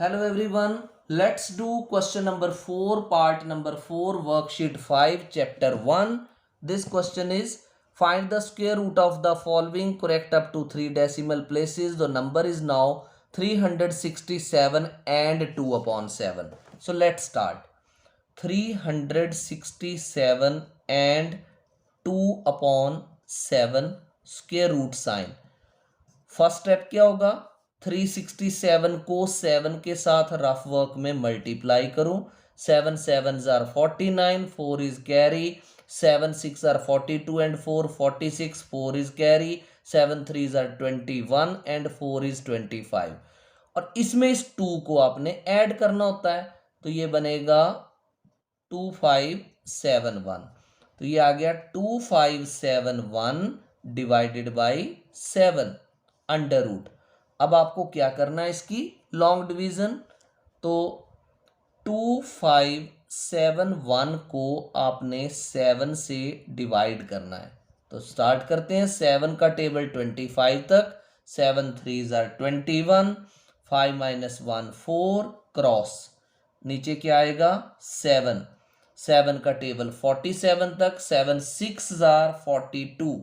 Hello everyone. Let's do question number 4, part number 4, worksheet 5, chapter 1. This question is find the square root of the following, correct up to 3 decimal places. The number is now 367 and 2 upon 7. So let's start. 367 and 2 upon 7 square root sign. First step क्या होगा, 367 को 7 के साथ rough work में multiply करूं। 7 7s are 49, 4 is carry, 7 6 are 42 and 4 46, 4 is carry, 7 3s are 21 and 4 is 25। और इसमें इस 2 को आपने ऐड करना होता है, तो ये बनेगा 2571। तो ये आ गया 2571 डिवाइडेड बाई 7 अंडर रूट। अब आपको क्या करना है, इसकी लॉन्ग डिवीजन। तो 2571 को आपने 7 से डिवाइड करना है। तो स्टार्ट करते हैं। 7 का टेबल 25 तक। 7 3s are 21, 5 minus 1 4, क्रॉस नीचे क्या आएगा 7। 7 का टेबल 47 तक। 7 6s are 42,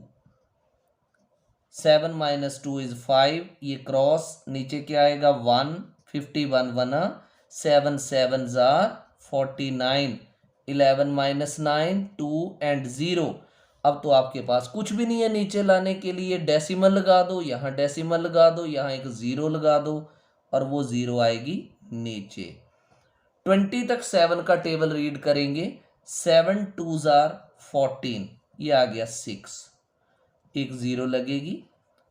7 minus 2 is 5, ये क्रॉस नीचे क्या आएगा 1, 51 बना। 7 7s are 49, 11 minus 9 2 and 0। अब तो आपके पास कुछ भी नहीं है नीचे लाने के लिए, डेसिमल लगा दो, यहाँ डेसिमल लगा दो, यहाँ एक 0 लगा दो और वो 0 आएगी नीचे। 20 तक 7 का टेबल रीड करेंगे। 7 2s are 14, ये आ गया 6, एक 0 लगेगी।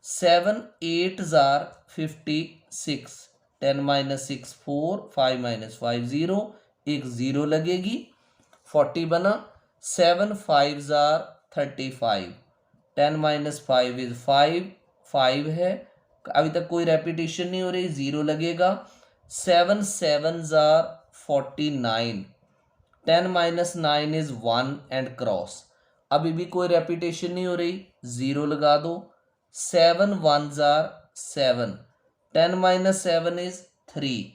7 8s are 56, 10 minus 6 4, 5 minus 5 0, एक 0 लगेगी। 40 बना। 7 5s are 35, 10 minus 5 is 5, 5 है। अभी तक कोई रेपिटेशन नहीं हो रही, 0 लगेगा। 7 7s are 49, 10 minus 9 is 1 and cross. अभी भी कोई रेपिटेशन नहीं हो रही, 0 लगा दो। 7 1s are 7, 10 minus 7 is 3।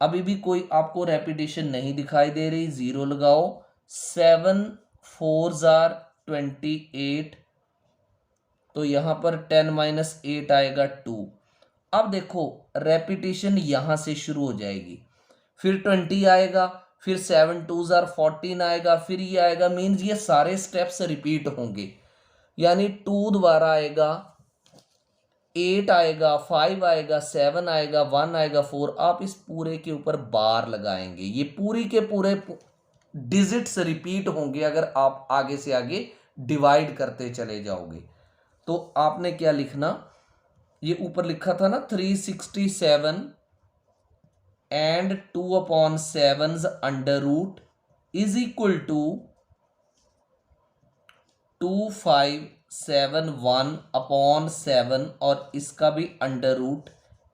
अभी भी कोई आपको रेपिटेशन नहीं दिखाई दे रही, 0 लगाओ। 7 4s are 28, तो यहां पर 10 minus 8 आएगा 2। अब देखो रेपिटेशन यहां से शुरू हो जाएगी, फिर 20 आएगा, फिर 7 2s are 14 आएगा, फिर ये आएगा। मीन्स ये सारे स्टेप्स रिपीट होंगे, यानी 2 दोबारा आएगा, 8 आएगा, 5 आएगा, 7 आएगा, 1 आएगा, 4। आप इस पूरे के ऊपर बार लगाएंगे, ये पूरी के पूरे डिजिट्स रिपीट होंगे अगर आप आगे से आगे डिवाइड करते चले जाओगे। तो आपने क्या लिखना, ये ऊपर लिखा था ना 367 and 2 upon 7's under root is equal to 2571 upon 7 और इसका भी under root,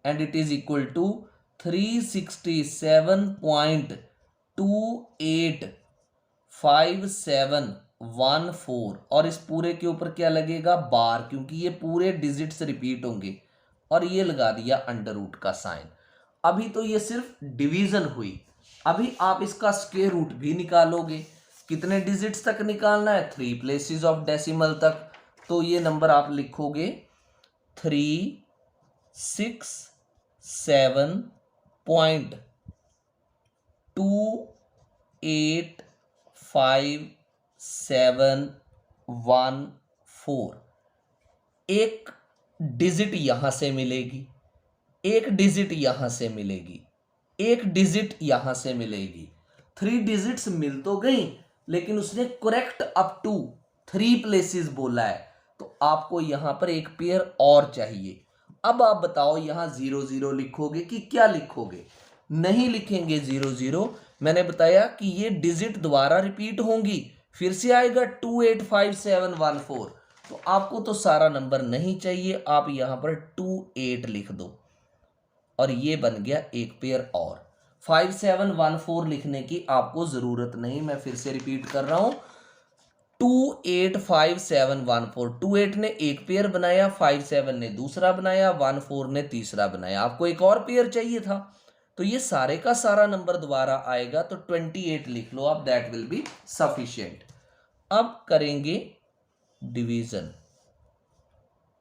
and it is equal to 367.285714। और इस पूरे के ऊपर क्या लगेगा, बार, क्योंकि ये पूरे डिजिट्स रिपीट होंगे। और ये लगा दिया अंडर रूट का साइन। अभी तो ये सिर्फ डिवीजन हुई, अभी आप इसका स्क्वायर रूट भी निकालोगे। कितने डिजिट्स तक निकालना है, 3 प्लेसेस ऑफ डेसिमल तक। तो ये नंबर आप लिखोगे 367.285714। एक डिजिट यहां से मिलेगी, एक डिजिट यहां से मिलेगी, एक डिजिट यहां से मिलेगी। 3 डिजिट्स मिल तो गई, लेकिन उसने करेक्ट अप टू 3 प्लेसेस बोला है, तो आपको यहां पर एक पेयर और चाहिए। अब आप बताओ यहां 0 0 लिखोगे कि क्या लिखोगे? नहीं लिखेंगे 0 0। मैंने बताया कि ये डिजिट दोबारा रिपीट होंगी, फिर से आएगा 285714। तो आपको तो सारा नंबर नहीं चाहिए, आप यहां पर 28 लिख दो और ये बन गया एक पेयर और। 5714 लिखने की आपको जरूरत नहीं, मैं फिर से रिपीट कर रहा हूं। 285714, 28 ने एक पेयर बनाया, 57 ने दूसरा बनाया, 14 ने तीसरा बनाया। आपको एक और पेयर चाहिए था, तो ये सारे का सारा नंबर दोबारा आएगा, तो 28 लिख लो आप, दैट विल बी सफिशिएंट। अब करेंगे division,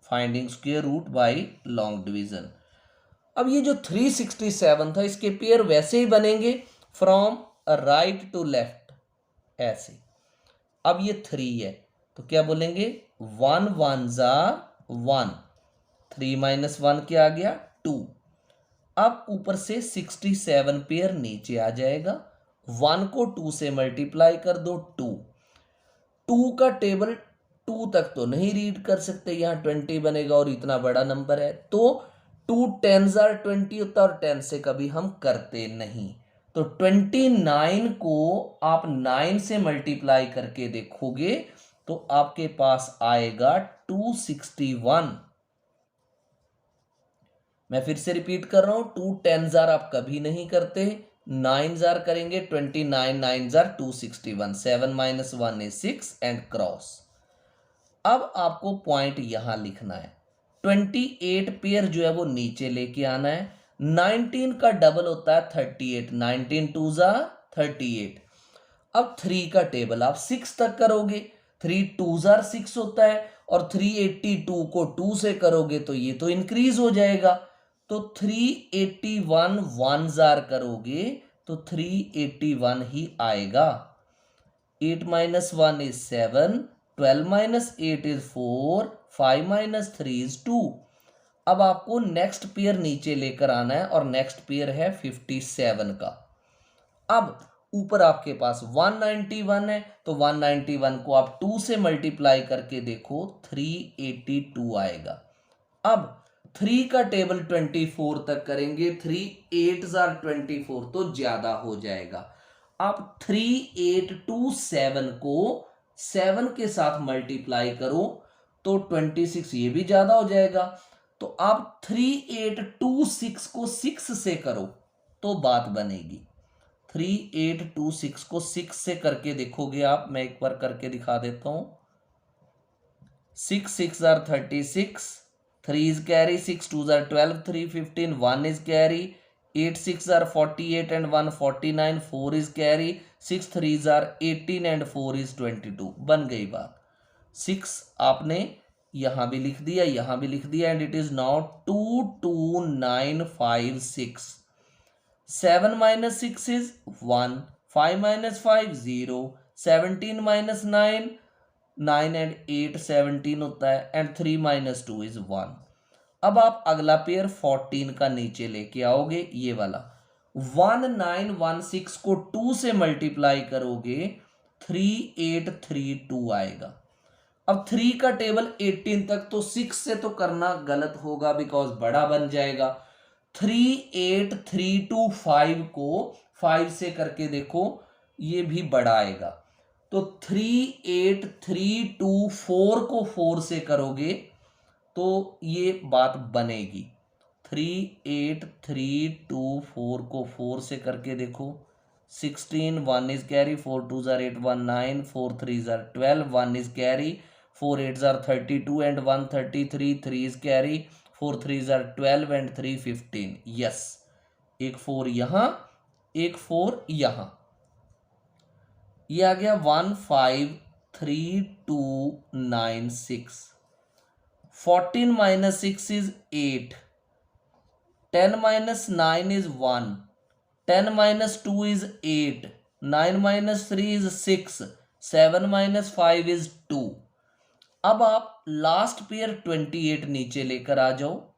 finding square root by long division. अब ये जो 367 था, इसके पेयर वैसे ही बनेंगे फ्रॉम राइट टू लेफ्ट, ऐसे। अब ये 3 है, तो क्या बोलेंगे, 1 1 जा 1, 3 - 1 क्या आ गया, 2। अब ऊपर से 67 पेयर नीचे आ जाएगा, 1 को 2 से मल्टीप्लाई कर दो, 2। 2 का टेबल 2 तक तो नहीं रीड कर सकते, यहाँ 20 बनेगा और इतना बड़ा नंबर है, तो 2 10s are 20 होता है, और 10 से कभी हम करते नहीं। तो 29 को आप 9 से मल्टीप्लाई करके देखोगे तो आपके पास आएगा 261। मैं फिर से रिपीट कर रहा हूं, 2 10s are आप कभी नहीं करते, 9s are करेंगे, 29 9s are 261, 7 - 1 is 6 and cross. अब आपको पॉइंट यहां लिखना है, 28 पेयर जो है वो नीचे लेके आना है, 19 का डबल होता है 38, 19 2s are 38। अब 3 का टेबल आप 6 तक करोगे, 3 2s are 6 होता है, और 382 को 2 से करोगे तो ये तो इंक्रीज हो जाएगा, तो 381 1s are करोगे तो 381 ही आएगा। 8 - 1 is 7, 12 - 8 is 4, 5 - 3 is 2। अब आपको नेक्स्ट पेयर नीचे लेकर आना है, और नेक्स्ट पेयर है 57 का। अब ऊपर आपके पास 191 है, तो 191 को आप 2 से मल्टीप्लाई करके देखो, 382 आएगा। अब 3 का टेबल 24 तक करेंगे, 3 8s are 24, तो ज्यादा हो जाएगा। आप 3827 को 7 के साथ मल्टीप्लाई करो तो 26, ये भी ज्यादा हो जाएगा। तो आप 3826 को 6 से करो तो बात बनेगी। 3826 को 6 से करके देखोगे आप, मैं एक बार करके दिखा देता हूं। 6 6s are 36, 3 is carry, 6 2s are 12, 3 15, 1 is carry, 8 6s are 48 and 1 49, 4 is carry, 6 3s are 18 and 4 is 22। बन गई बात। 6 आपने यहां भी लिख दिया, यहां भी लिख दिया, and it is now 22956। 7 - 6 is 1, 5 - 5 0, 17 - 9 9 and 8 17 होता है, एंड 3 - 2 is 1। अब आप अगला पेयर 14 का नीचे लेके आओगे, ये वाला 1916 को 2 से मल्टीप्लाई करोगे, 3832 आएगा। अब 3 का टेबल 18 तक, तो 6 से तो करना गलत होगा बिकॉज बड़ा बन जाएगा। 38325 को 5 से करके देखो, ये भी बड़ा आएगा। तो 38324 को 4 से करोगे तो ये बात बनेगी। 38324 को 4 से करके देखो, 16 1 is carry, 4 2s are 8 1 9, 4 3s are 12, 1 is carry, 4 8s are 32 and 1 33, 3 is carry, 4 3s are 12 and 3 15। Yes, एक 4 यहां, एक 4 यहां, ये आ गया 153296। 14 - 6 is 8, 10 - 9 is 1, 10 - 2 is 8, 9 - 3 is 6, 7 - 5 is 2। अब आप लास्ट पेयर 28 नीचे लेकर आ जाओ।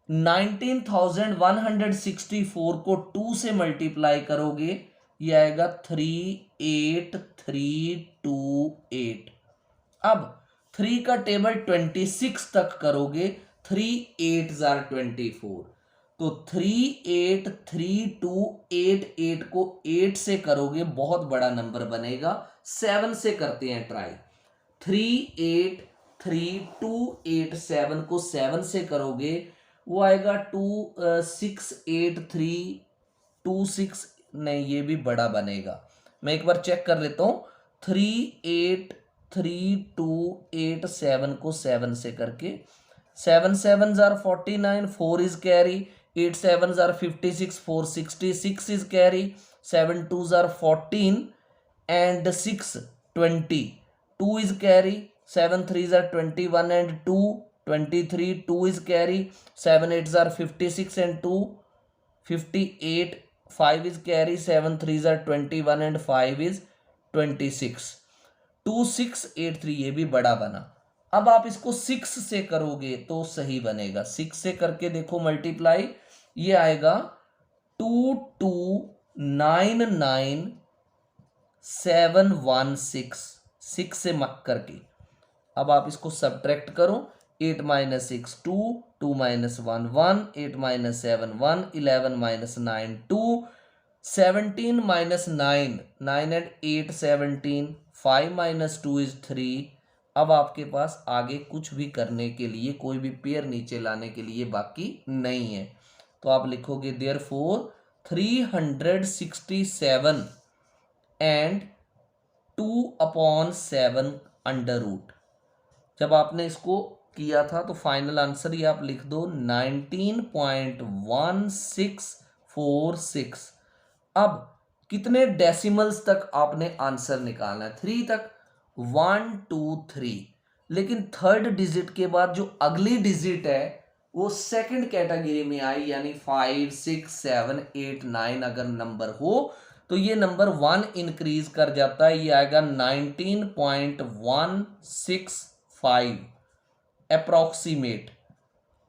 19164 को 2 से मल्टीप्लाई करोगे, ये आएगा 38328। अब 3 का टेबल 26 तक करोगे, 3 8s are 24, तो 38328 को 8 से करोगे, बहुत बड़ा नंबर बनेगा। 7 से करते हैं ट्राई, 38328 को 7 से करोगे, वो आएगा 68326, नहीं ये भी बड़ा बनेगा। मैं एक बार चेक कर लेता हूं, 38328 7 को 7 से करके, 7 7s are 49, 4 is carry, 8 sevens are 56, 466 is carry, 7 twos are 14 and 6 20. 2 is carry, 7 threes are 21 and 2 23, 2 is carry, 7 eights are 56 and 2 58, 5 is carry, 7 threes are 21 and 5 is 26. 2683 ये भी बड़ा बना। अब आप इसको 6 से करोगे तो सही बनेगा। 6 से करके देखो मल्टीप्लाई, ये आएगा 2299716, 6 से मक करके। अब आप इसको सब्ट्रैक्ट करो, 8 minus 6 2, 2 minus 1 1, 8 minus 7 1, 11 minus 9 2, 17 minus 9, 9 and 8 17, 5 minus 2 is 3। अब आपके पास आगे कुछ भी करने के लिए, कोई भी पेयर नीचे लाने के लिए बाकी नहीं है। तो आप लिखोगे देयरफॉर 367 एंड 2/7 अंडर रूट। जब आपने इसको किया था तो फाइनल आंसर ही आप लिख दो 19.1646। अब कितने डेसिमल्स तक आपने आंसर निकालना है? 3 तक, 1 2 3। लेकिन थर्ड डिजिट के बाद जो अगली डिजिट है वो सेकंड कैटेगरी में आई, यानी 5 6 7 8 9 अगर नंबर हो तो ये नंबर 1 इंक्रीज कर जाता है, ये आएगा 19.165 approximate.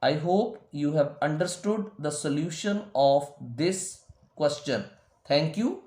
I hope you have understood the solution of this question. Thank you.